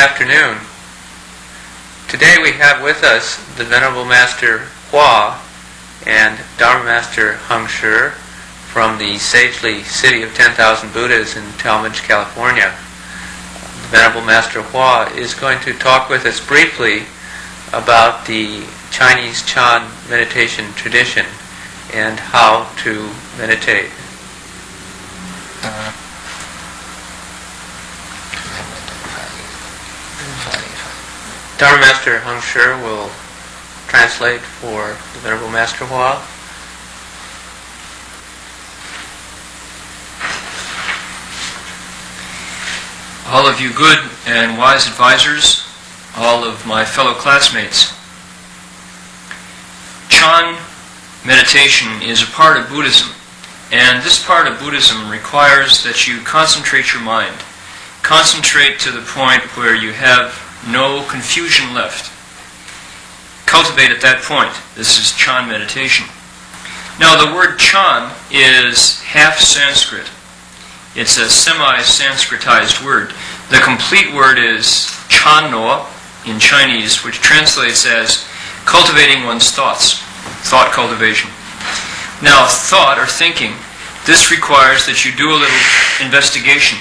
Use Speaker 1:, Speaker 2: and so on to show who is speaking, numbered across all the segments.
Speaker 1: afternoon. Today we have with us the Venerable Master Hua and Dharma Master Heng Shi from the sagely city of 10,000 Buddhas in Talmadge, California. The Venerable Master Hua is going to talk with us briefly about the Chinese Chan meditation tradition and how to meditate. Dharma Master Heng Shi will translate for the Venerable Master Hua.
Speaker 2: All of you good and wise advisors, all of my fellow classmates, Chan meditation is a part of Buddhism, and this part of Buddhism requires that you concentrate your mind. Concentrate to the point where you have no confusion left. Cultivate at that point. This is Chan meditation. Now the word Chan is half Sanskrit. It's a semi-Sanskritized word. The complete word is Channo in Chinese, which translates as cultivating one's thoughts, thought cultivation. Now thought or thinking, this requires that you do a little investigation.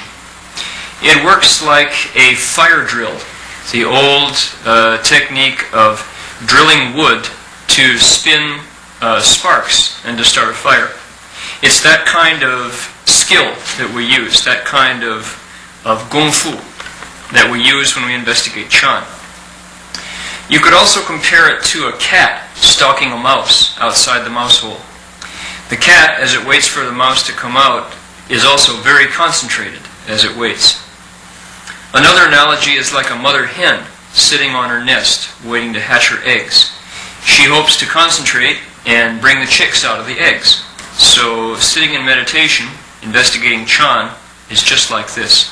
Speaker 2: It works like a fire drill, the old technique of drilling wood to spin sparks and to start a fire. It's that kind of skill that we use, that kind of gong fu that we use when we investigate Chan. You could also compare it to a cat stalking a mouse outside the mouse hole. The cat, as it waits for the mouse to come out, is also very concentrated as it waits. Another analogy is like a mother hen sitting on her nest, waiting to hatch her eggs. She hopes to concentrate and bring the chicks out of the eggs. So sitting in meditation, investigating Chan, is just like this.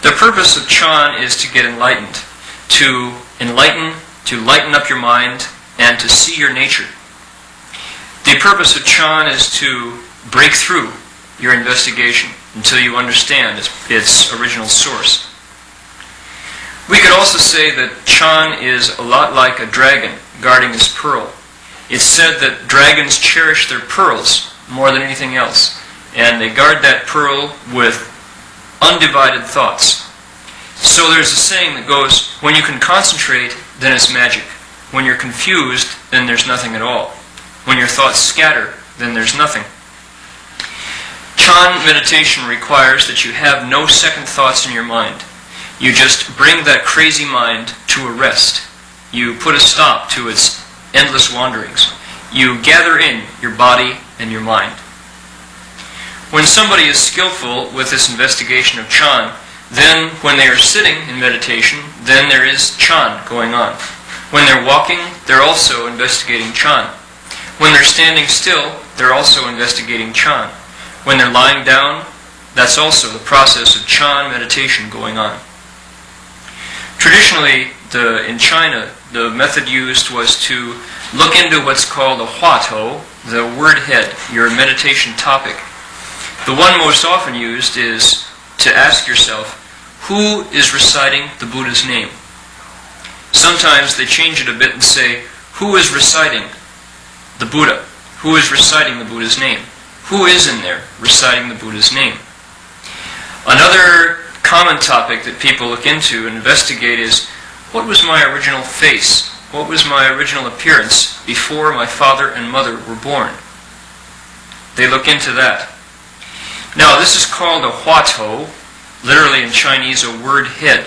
Speaker 2: The purpose of Chan is to get enlightened, to lighten up your mind, and to see your nature. The purpose of Chan is to break through your investigation until you understand its original source. We could also say that Chan is a lot like a dragon guarding his pearl. It's said that dragons cherish their pearls more than anything else, and they guard that pearl with undivided thoughts. So there's a saying that goes, when you can concentrate, then it's magic. When you're confused, then there's nothing at all. When your thoughts scatter, then there's nothing. Chan meditation requires that you have no second thoughts in your mind. You just bring that crazy mind to a rest. You put a stop to its endless wanderings. You gather in your body and your mind. When somebody is skillful with this investigation of Chan, then when they are sitting in meditation, then there is Chan going on. When they're walking, they're also investigating Chan. When they're standing still, they're also investigating Chan. When they're lying down, that's also the process of Chan meditation going on. Traditionally, in China, the method used was to look into what's called a huatou, the word head, your meditation topic. The one most often used is to ask yourself, who is reciting the Buddha's name? Sometimes they change it a bit and say, who is reciting the Buddha? Who is reciting the Buddha's name? Who is in there reciting the Buddha's name? Another common topic that people look into and investigate is, what was my original face? What was my original appearance before my father and mother were born? They look into that. Now this is called a huatou, literally in Chinese a word head.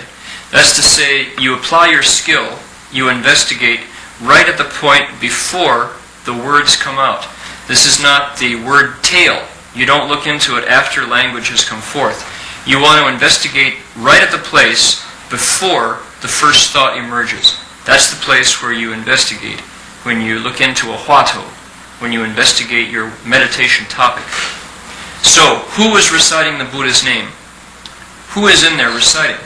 Speaker 2: That's to say, you apply your skill, you investigate right at the point before the words come out. This is not the word tail. You don't look into it after language has come forth. You want to investigate right at the place before the first thought emerges. That's the place where you investigate, when you look into a huatou, when you investigate your meditation topic. So, who is reciting the Buddha's name? Who is in there reciting?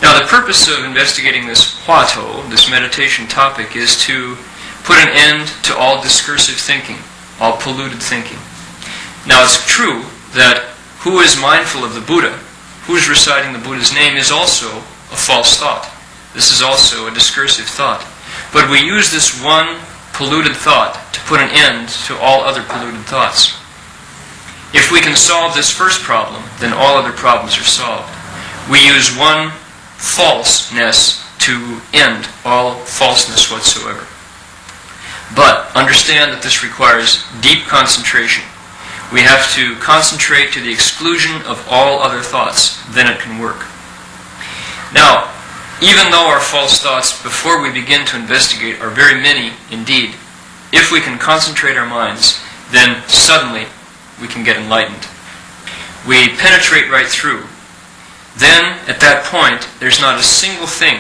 Speaker 2: Now the purpose of investigating this huatou, this meditation topic, is to put an end to all discursive thinking, all polluted thinking. Now it's true that who is mindful of the Buddha, who is reciting the Buddha's name, is also a false thought. This is also a discursive thought. But we use this one polluted thought to put an end to all other polluted thoughts. If we can solve this first problem, then all other problems are solved. We use one falseness to end all falseness whatsoever. But understand that this requires deep concentration. We have to concentrate to the exclusion of all other thoughts, then it can work. Now, even though our false thoughts before we begin to investigate are very many indeed, if we can concentrate our minds, then suddenly we can get enlightened. We penetrate right through. Then, at that point, there's not a single thing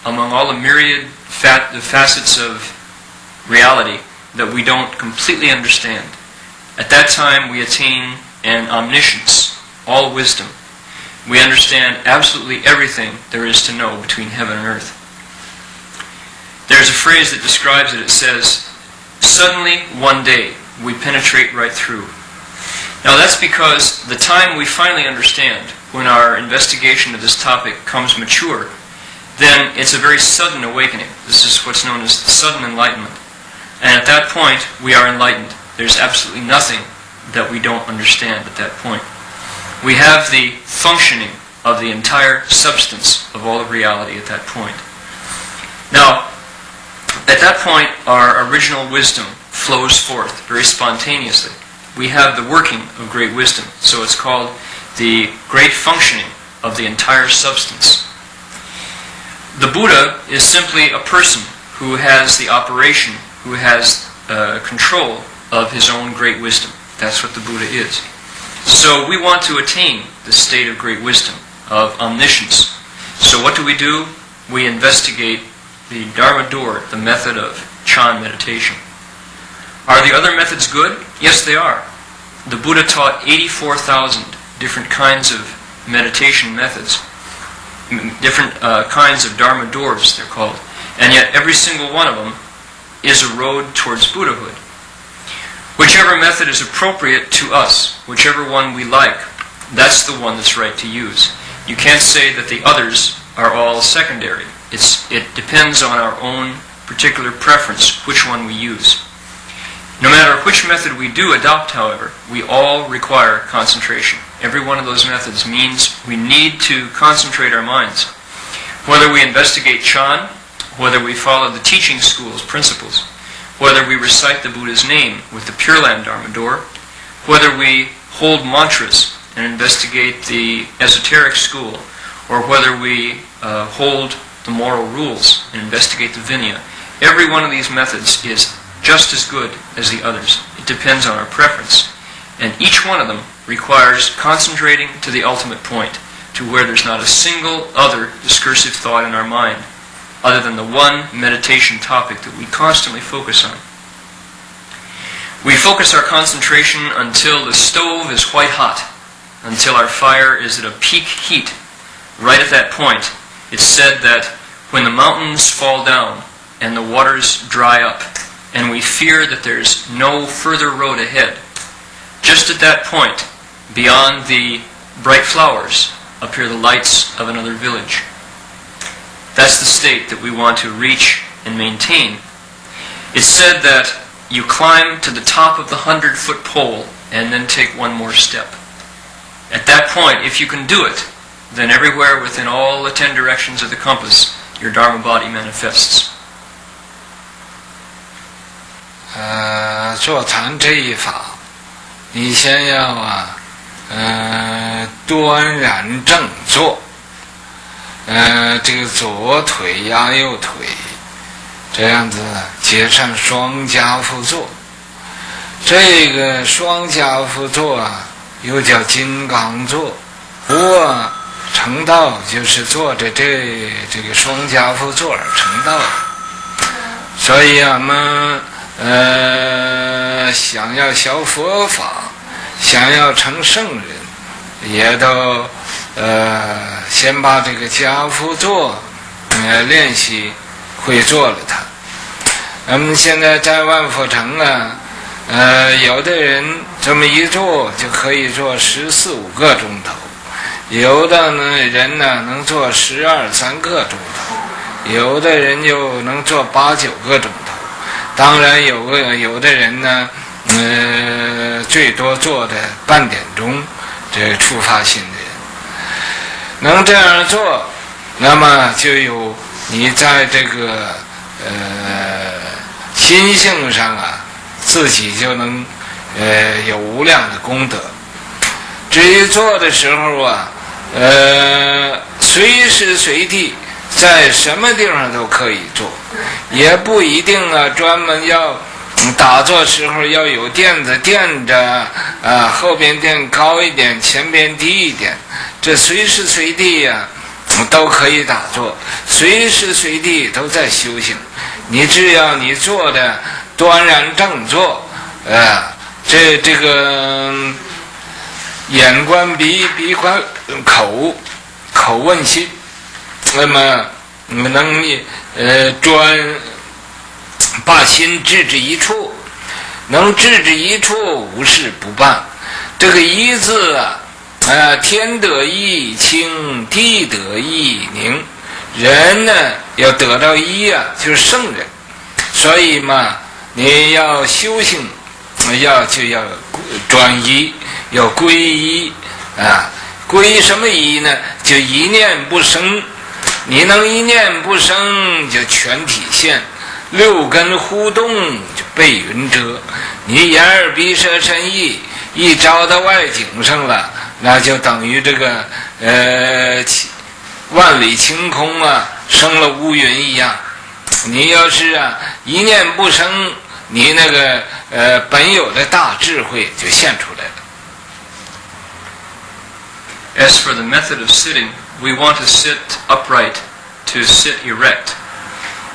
Speaker 2: among all the myriad facets of reality that we don't completely understand. At that time, we attain an omniscience, all wisdom. We understand absolutely everything there is to know between heaven and earth. There's a phrase that describes it. It says, "Suddenly, one day, we penetrate right through." Now that's because the time we finally understand, when our investigation of this topic comes mature, then it's a very sudden awakening. This is what's known as the sudden enlightenment. And at that point, we are enlightened. There's absolutely nothing that we don't understand at that point. We have the functioning of the entire substance of all of reality at that point. Now, at that point, our original wisdom flows forth very spontaneously. We have the working of great wisdom, so it's called the great functioning of the entire substance. The Buddha is simply a person who has the operation, who has control of his own great wisdom. That's what the Buddha is. So we want to attain the state of great wisdom, of omniscience. So what do? We investigate the Dharma door, the method of Chan meditation. Are the other methods good? Yes, they are. The Buddha taught 84,000 different kinds of meditation methods, different kinds of Dharma doors, they're called. And yet every single one of them is a road towards Buddhahood. Whichever method is appropriate to us, whichever one we like, that's the one that's right to use. You can't say that the others are all secondary. It depends on our own particular preference, which one we use. No matter which method we do adopt, however, we all require concentration. Every one of those methods means we need to concentrate our minds. Whether we investigate Chan, whether we follow the teaching school's principles, whether we recite the Buddha's name with the Pure Land Dharma door, whether we hold mantras and investigate the esoteric school, or whether we hold the moral rules and investigate the Vinaya, every one of these methods is just as good as the others. It depends on our preference. And each one of them requires concentrating to the ultimate point, to where there's not a single other discursive thought in our mind, other than the one meditation topic that we constantly focus on. We focus our concentration until the stove is white hot, until our fire is at a peak heat. Right at that point, it's said that when the mountains fall down and the waters dry up, and we fear that there's no further road ahead, just at that point, beyond the bright flowers, appear the lights of another village. That's the state that we want to reach and maintain. It's said that you climb to the top of the 100-foot pole and then take one more step. At that point, if you can do it, then everywhere within all the 10 directions of the compass, your Dharma body manifests.
Speaker 3: 坐禅这一法，你先要端然正坐，这个左腿压右腿，这样子结上双夹趺坐。这个双夹趺坐又叫金刚坐。趺成道就是坐着这个双夹趺坐而成道。所以我们想要学佛法，想要成圣人，也都先把这个夹趺坐练习会做了它。我们现在在万佛城有的人这么一坐就可以坐14-15个钟头，有的人呢能做12、13个钟头，有的人就能做8、9个钟头。当然有的人呢，最多做的半点钟，这触发心的人能这样做，那么就有你在这个心性上啊，自己就能有无量的功德。至于做的时候啊，随时随地在什么地方都可以做，也不一定啊专门要打坐时候要有垫子垫着后边垫高一点，前边低一点，这随时随地呀都可以打坐，随时随地都在修行。你只要你做的端然正坐，这个眼观鼻，鼻观口，口问心，那么能把心置之一处，能置之一处，无事不办。这个一字天得一清，地得一宁。人呢要得到一就是圣人。所以嘛，你要修行，要专一，要归一归什么一呢？就一念不生。你能一念不生，就全体现。6根互动，就被云遮。你眼耳鼻舌身意一照到外景上了，那就等于这个万里晴空生了乌云一样。你要是一念不生，你那个本有的大智慧就现出来了。
Speaker 2: As for the method of sitting, we want to sit upright, to sit erect.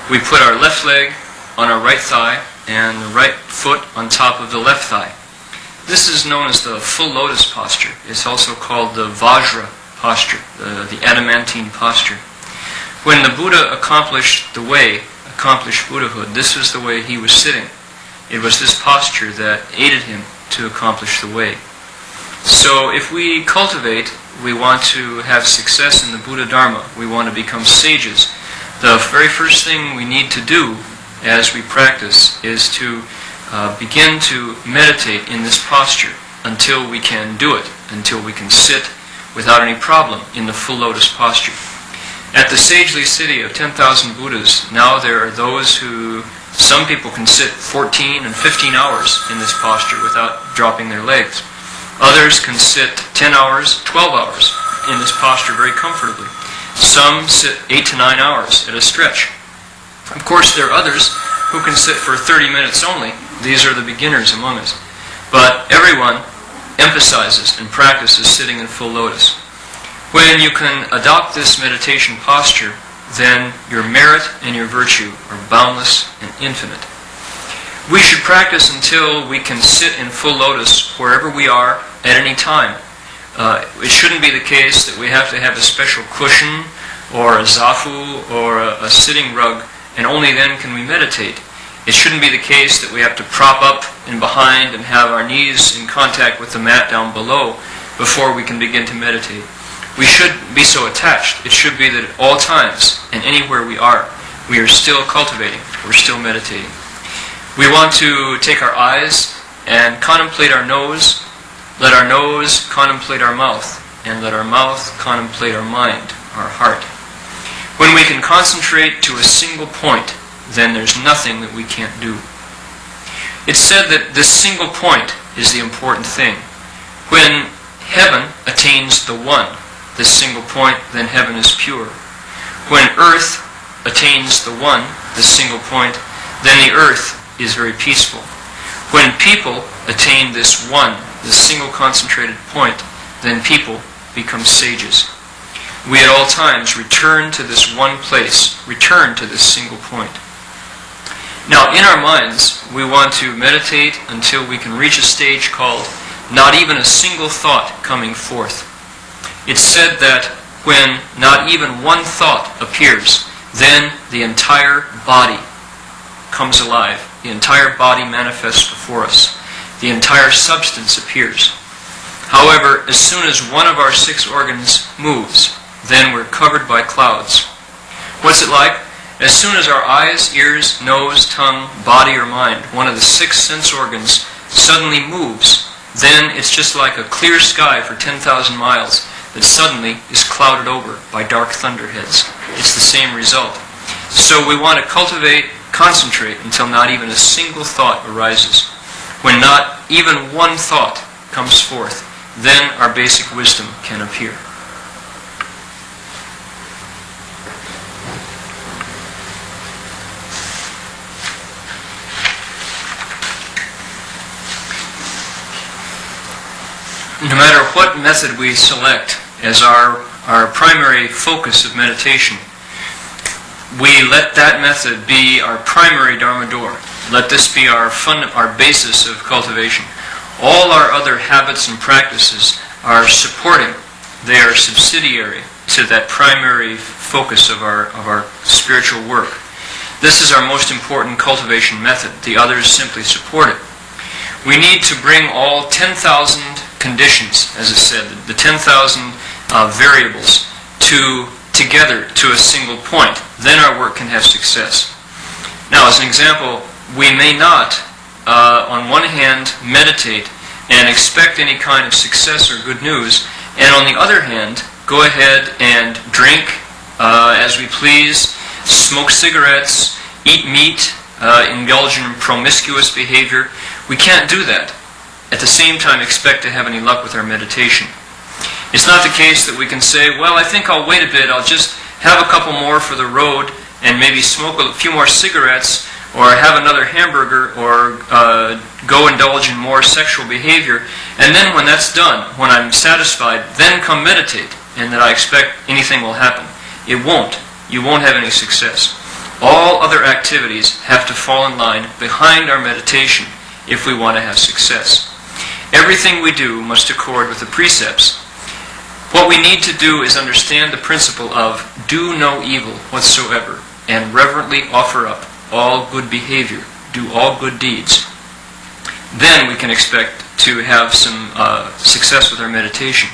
Speaker 2: We put our left leg on our right thigh and the right foot on top of the left thigh. This is known as the full lotus posture. It's also called the Vajra posture, the adamantine posture. When the Buddha accomplished the way, accomplished Buddhahood, this was the way he was sitting. It was this posture that aided him to accomplish the way. So if we cultivate, we want to have success in the Buddha Dharma, we want to become sages, the very first thing we need to do as we practice is to begin to meditate in this posture until we can do it, until we can sit without any problem in the full lotus posture. At the sagely city of 10,000 Buddhas, now there are those who, some people can sit 14 and 15 hours in this posture without dropping their legs. Others can sit 10 hours, 12 hours in this posture very comfortably. Some sit 8 to 9 hours at a stretch. Of course, there are others who can sit for 30 minutes only. These are the beginners among us. But everyone emphasizes and practices sitting in full lotus. When you can adopt this meditation posture, then your merit and your virtue are boundless and infinite. We should practice until we can sit in full lotus wherever we are at any time. It shouldn't be the case that we have to have a special cushion or a zafu or a sitting rug and only then can we meditate. It shouldn't be the case that we have to prop up in behind and have our knees in contact with the mat down below before we can begin to meditate. We shouldn't be so attached. It should be that at all times and anywhere we are still cultivating, we're still meditating. We want to take our eyes and contemplate our nose, let our nose contemplate our mouth, and let our mouth contemplate our mind, our heart. When we can concentrate to a single point, then there's nothing that we can't do. It's said that this single point is the important thing. When heaven attains the one, this single point, then heaven is pure. When earth attains the one, this single point, then the earth is very peaceful. When people attain this one, this single concentrated point, then people become sages. We at all times return to this one place, return to this single point. Now, in our minds, we want to meditate until we can reach a stage called not even a single thought coming forth. It's said that when not even one thought appears, then the entire body comes alive. The entire body manifests before us. The entire substance appears. However, as soon as one of our 6 organs moves, then we're covered by clouds. What's it like? As soon as our eyes, ears, nose, tongue, body, or mind, one of the 6 sense organs, suddenly moves, then it's just like a clear sky for 10,000 miles that suddenly is clouded over by dark thunderheads. It's the same result. So we want to concentrate until not even a single thought arises. When not even one thought comes forth, then our basic wisdom can appear. No matter what method we select as our primary focus of meditation, we let that method be our primary Dharma door. Let this be our basis of cultivation. All our other habits and practices are supporting. They are subsidiary to that primary focus of our spiritual work. This is our most important cultivation method. The others simply support it. We need to bring all 10,000 conditions, as it said, the 10,000 variables together to a single point. Then our work can have success. Now, as an example, we may not, on one hand, meditate and expect any kind of success or good news, and on the other hand, go ahead and drink as we please, smoke cigarettes, eat meat, indulge in promiscuous behavior. We can't do that. At the same time, expect to have any luck with our meditation. It's not the case that we can say, well, I think I'll wait a bit, I'll just have a couple more for the road and maybe smoke a few more cigarettes or have another hamburger or go indulge in more sexual behavior, and then when that's done, when I'm satisfied, then come meditate, and that I expect anything will happen. It won't. You won't have any success. All other activities have to fall in line behind our meditation if we want to have success. Everything we do must accord with the precepts. What we need to do is understand the principle of do no evil whatsoever and reverently offer up all good behavior, do all good deeds. Then we can expect to have some success with our meditation.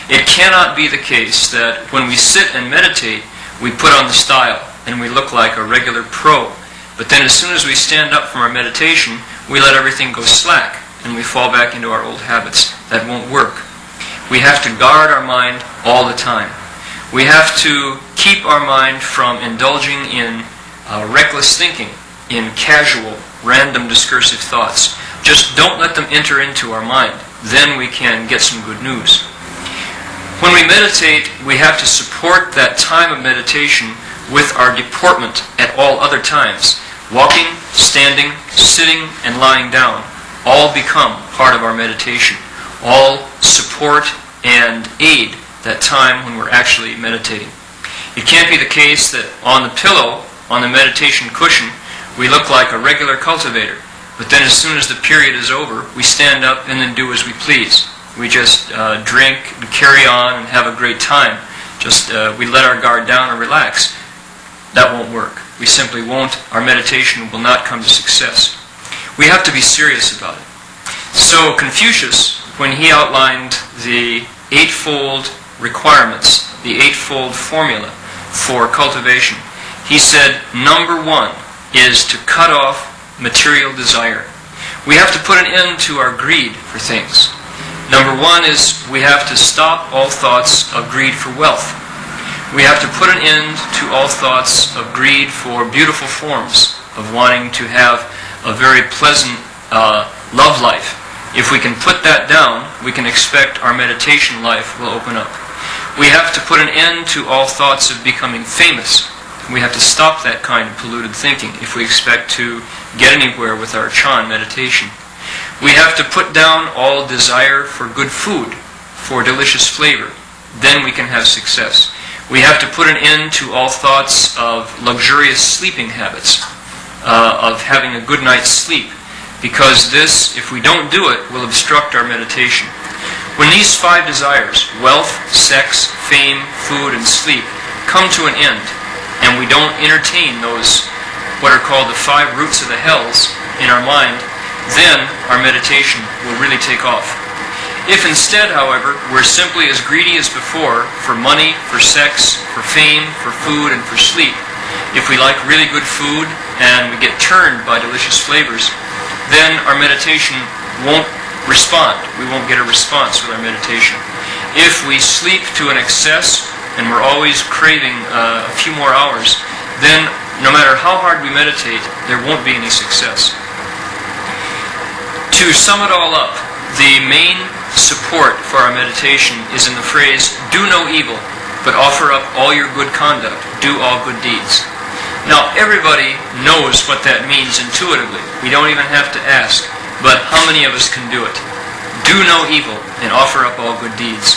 Speaker 2: It cannot be the case that when we sit and meditate, we put on the style and we look like a regular pro. But then as soon as we stand up from our meditation, we let everything go slack and we fall back into our old habits. That won't work. We have to guard our mind all the time. We have to keep our mind from indulging in reckless thinking, in casual, random discursive thoughts. Just don't let them enter into our mind. Then we can get some good news. When we meditate, we have to support that time of meditation with our deportment at all other times. Walking, standing, sitting, and lying down all become part of our meditation. All support and aid that time when we're actually meditating. It can't be the case that on the pillow, on the meditation cushion, we look like a regular cultivator, but then as soon as the period is over, we stand up and then do as we please. We just drink and carry on and have a great time. We let our guard down and relax. That won't work. We simply won't. Our meditation will not come to success. We have to be serious about it. So Confucius, when he outlined the eightfold requirements, the eightfold formula for cultivation, he said, number 1 is to cut off material desire. We have to put an end to our greed for things. Number 1 is we have to stop all thoughts of greed for wealth. We have to put an end to all thoughts of greed for beautiful forms, of wanting to have a very pleasant love life. If we can put that down, we can expect our meditation life will open up. We have to put an end to all thoughts of becoming famous. We have to stop that kind of polluted thinking if we expect to get anywhere with our Chan meditation. We have to put down all desire for good food, for delicious flavor. Then we can have success. We have to put an end to all thoughts of luxurious sleeping habits, of having a good night's sleep, because this, if we don't do it, will obstruct our meditation. When these 5 desires, wealth, sex, fame, food, and sleep, come to an end, and we don't entertain those, what are called the 5 roots of the hells, in our mind, then our meditation will really take off. If instead, however, we're simply as greedy as before for money, for sex, for fame, for food, and for sleep, if we like really good food and we get turned by delicious flavors, then our meditation won't respond. We won't get a response with our meditation. If we sleep to an excess and we're always craving a few more hours, then no matter how hard we meditate, there won't be any success. To sum it all up, the main support for our meditation is in the phrase, do no evil, but offer up all your good conduct, do all good deeds. Now, everybody knows what that means intuitively. We don't even have to ask, but how many of us can do it? Do no evil and offer up all good deeds.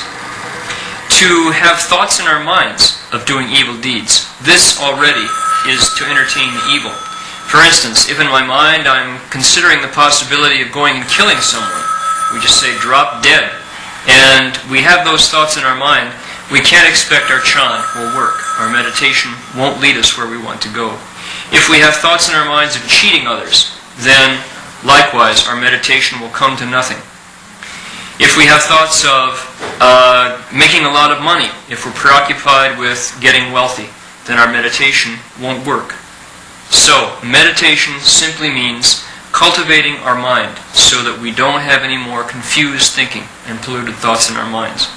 Speaker 2: To have thoughts in our minds of doing evil deeds, this already is to entertain the evil. For instance, if in my mind I'm considering the possibility of going and killing someone, we just say drop dead, and we have those thoughts in our mind, we can't expect our chan will work. Our meditation won't lead us where we want to go. If we have thoughts in our minds of cheating others, then likewise our meditation will come to nothing. If we have thoughts of making a lot of money, if we're preoccupied with getting wealthy, then our meditation won't work. So, meditation simply means cultivating our mind so that we don't have any more confused thinking and polluted thoughts in our minds.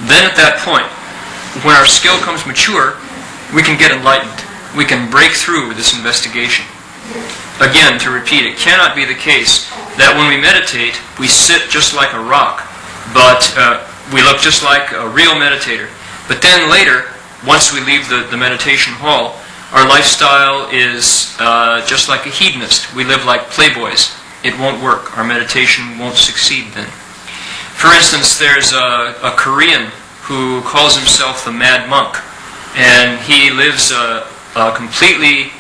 Speaker 2: Then at that point, when our skill comes mature, we can get enlightened. We can break through this investigation. Again, to repeat, it cannot be the case that when we meditate, we sit just like a rock, but we look just like a real meditator. But then later, once we leave the meditation hall, our lifestyle is just like a hedonist. We live like playboys. It won't work. Our meditation won't succeed then. For instance, there's a Korean who calls himself the Mad Monk, and he lives a completely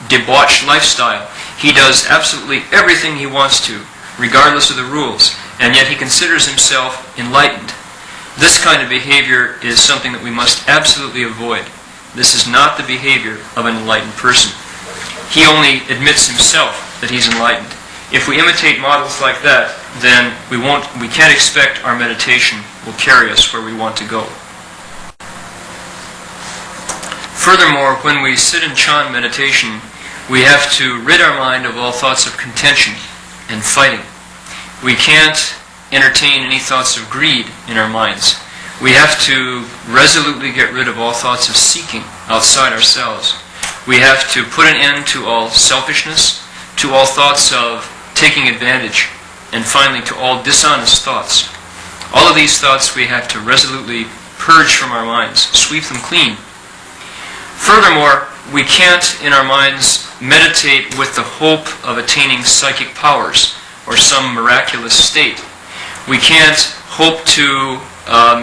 Speaker 2: debauched lifestyle. He does absolutely everything he wants to, regardless of the rules, and yet he considers himself enlightened. This kind of behavior is something that we must absolutely avoid. This is not the behavior of an enlightened person. He only admits himself that he's enlightened. If we imitate models like that, then we can't expect our meditation will carry us where we want to go. Furthermore, when we sit in Chan meditation, we have to rid our mind of all thoughts of contention and fighting. We can't entertain any thoughts of greed in our minds. We have to resolutely get rid of all thoughts of seeking outside ourselves. We have to put an end to all selfishness, to all thoughts of taking advantage, and finally to all dishonest thoughts. All of these thoughts we have to resolutely purge from our minds, sweep them clean. Furthermore, we can't in our minds meditate with the hope of attaining psychic powers or some miraculous state. We can't hope to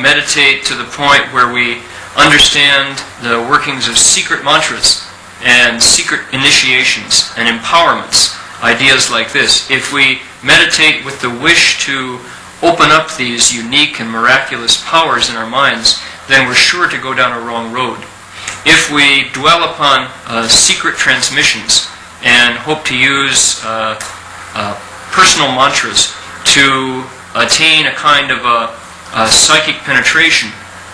Speaker 2: meditate to the point where we understand the workings of secret mantras and secret initiations and empowerments, ideas like this. If we meditate with the wish to open up these unique and miraculous powers in our minds, then we're sure to go down a wrong road. If we dwell upon secret transmissions and hope to use personal mantras to attain a kind of a psychic penetration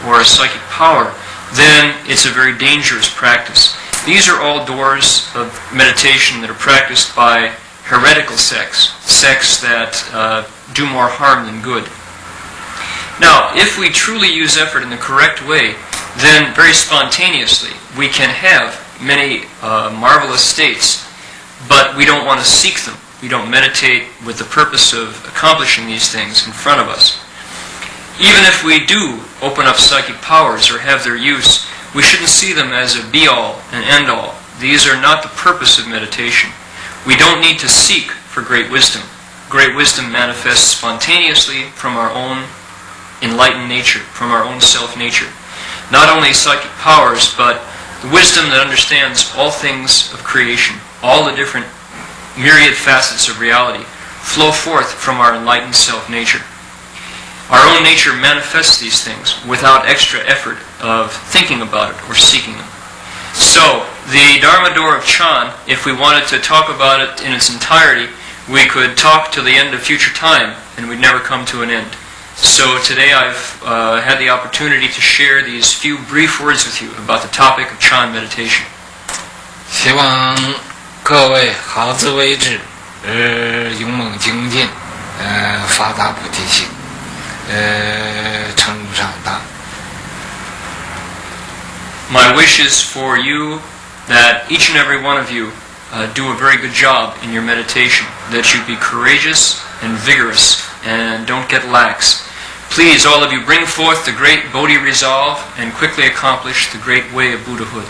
Speaker 2: or a psychic power, then it's a very dangerous practice. These are all doors of meditation that are practiced by heretical sects that do more harm than good. Now, if we truly use effort in the correct way, then very spontaneously we can have many marvelous states, but we don't want to seek them. We don't meditate with the purpose of accomplishing these things in front of us. Even if we do open up psychic powers or have their use, we shouldn't see them as a be-all and end-all. These are not the purpose of meditation. We don't need to seek for great wisdom. Great wisdom manifests spontaneously from our own enlightened nature, from our own self-nature. Not only psychic powers, but the wisdom that understands all things of creation, all the different myriad facets of reality, flow forth from our enlightened self-nature. Our own nature manifests these things without extra effort of thinking about it or seeking them. So, the Dharma door of Chan, if we wanted to talk about it in its entirety, we could talk till the end of future time and we'd never come to an end. So today I've had the opportunity to share these few brief words with you about the topic of Chan meditation.
Speaker 3: 希望各位好自为之，勇猛精进，发大菩提心，成长大。
Speaker 2: My wish is for you that each and every one of you do a very good job in your meditation, that you be courageous and vigorous and don't get lax. Please, all of you, bring forth the great Bodhi resolve and quickly accomplish the great way of Buddhahood.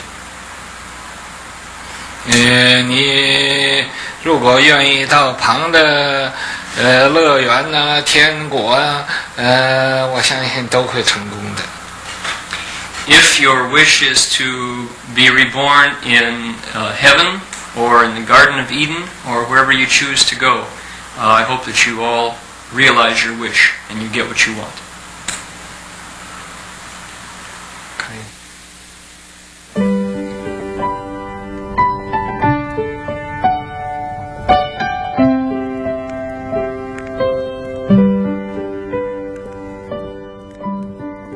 Speaker 3: 你如果愿意到旁的乐园呐、天国啊，我相信都会成功的。
Speaker 2: If your wish is to be reborn in heaven or in the Garden of Eden or wherever you choose to go, I hope that you all realize your wish and you get what you want.